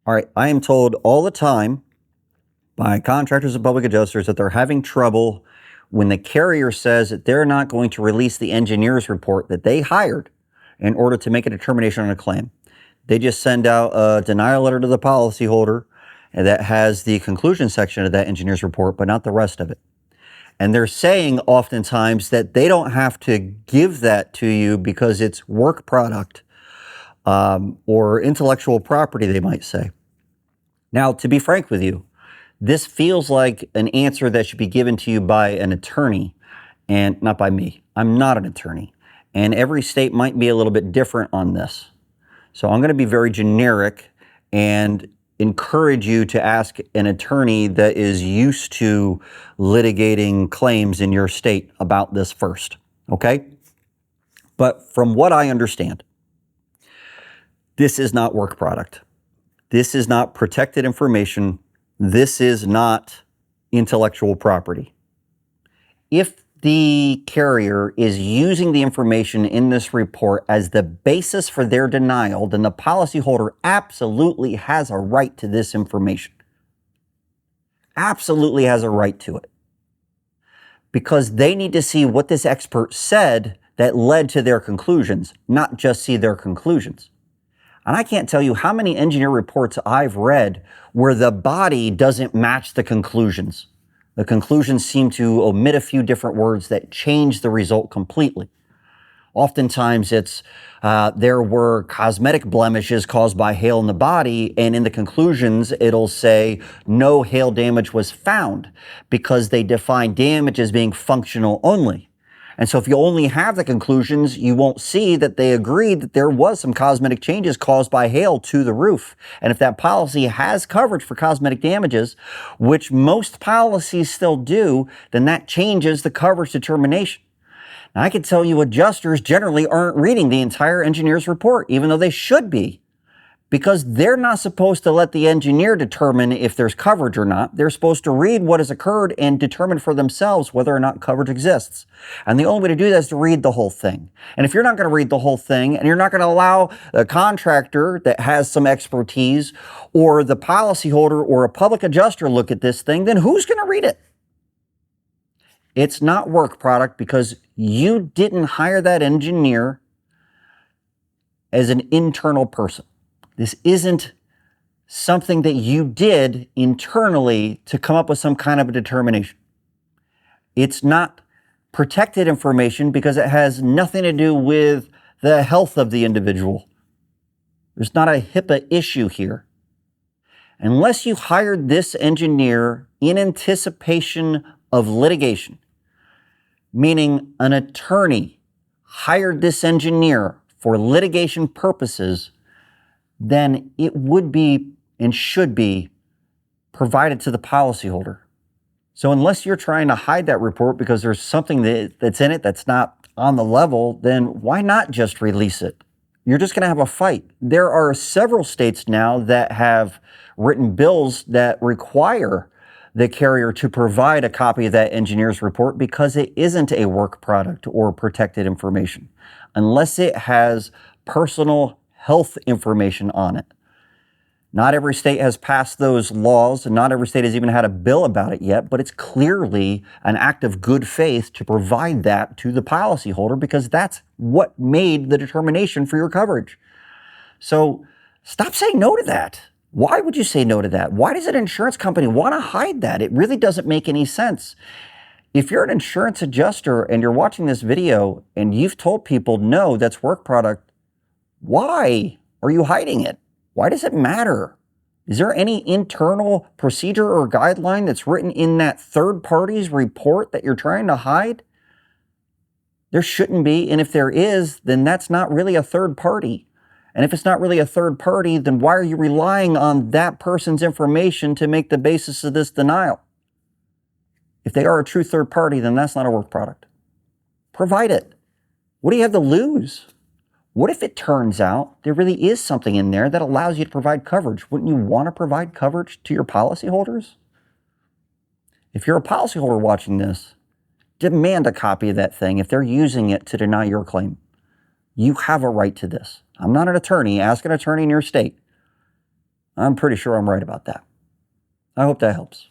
All right, I am told all the time by contractors and public adjusters that they're having trouble when the carrier says that they're not going to release the engineer's report that they hired in order to make a determination on a claim. They just send out a denial letter to the policyholder that has the conclusion section of that engineer's report, but not the rest of it. And they're saying oftentimes that they don't have to give that to you because it's work product or intellectual property, they might say. Now, to be frank with you, this feels like an answer that should be given to you by an attorney and not by me. I'm not an attorney, and every state might be a little bit different on this. So I'm going to be very generic and encourage you to ask an attorney that is used to litigating claims in your state about this first, okay? But from what I understand, this is not work product. This is not protected information. This is not intellectual property. If the carrier is using the information in this report as the basis for their denial, then the policyholder absolutely has a right to this information. Absolutely has a right to it. Because they need to see what this expert said that led to their conclusions, not just see their conclusions. And I can't tell you how many engineer reports I've read where the body doesn't match the conclusions. The conclusions seem to omit a few different words that change the result completely. Oftentimes it's there were cosmetic blemishes caused by hail in the body, and in the conclusions it'll say no hail damage was found because they define damage as being functional only. And so if you only have the conclusions, you won't see that they agreed that there was some cosmetic changes caused by hail to the roof. And if that policy has coverage for cosmetic damages, which most policies still do, then that changes the coverage determination. Now, I can tell you adjusters generally aren't reading the entire engineer's report, even though they should be, because they're not supposed to let the engineer determine if there's coverage or not. They're supposed to read what has occurred and determine for themselves whether or not coverage exists. And the only way to do that is to read the whole thing. And if you're not going to read the whole thing, and you're not going to allow a contractor that has some expertise or the policyholder or a public adjuster look at this thing, then who's going to read it? It's not work product because you didn't hire that engineer as an internal person. This isn't something that you did internally to come up with some kind of a determination. It's not protected information because it has nothing to do with the health of the individual. There's not a HIPAA issue here. Unless you hired this engineer in anticipation of litigation, meaning an attorney hired this engineer for litigation purposes, then it would be and should be provided to the policyholder. So unless you're trying to hide that report because there's something that's in it that's not on the level, then why not just release it? You're just going to have a fight. There are several states now that have written bills that require the carrier to provide a copy of that engineer's report because it isn't a work product or protected information, unless it has personal health information on it. Not every state has passed those laws, and not every state has even had a bill about it yet, but it's clearly an act of good faith to provide that to the policyholder because that's what made the determination for your coverage. So stop saying no to that. Why would you say no to that? Why does an insurance company want to hide that? It really doesn't make any sense. If you're an insurance adjuster and you're watching this video and you've told people, no, that's work product, why are you hiding it? Why does it matter? Is there any internal procedure or guideline that's written in that third party's report that you're trying to hide? There shouldn't be, and if there is, then that's not really a third party. And if it's not really a third party, then why are you relying on that person's information to make the basis of this denial? If they are a true third party, then that's not a work product. Provide it. What do you have to lose? What if it turns out there really is something in there that allows you to provide coverage? Wouldn't you want to provide coverage to your policyholders? If you're a policyholder watching this, demand a copy of that thing if they're using it to deny your claim. You have a right to this. I'm not an attorney. Ask an attorney in your state. I'm pretty sure I'm right about that. I hope that helps.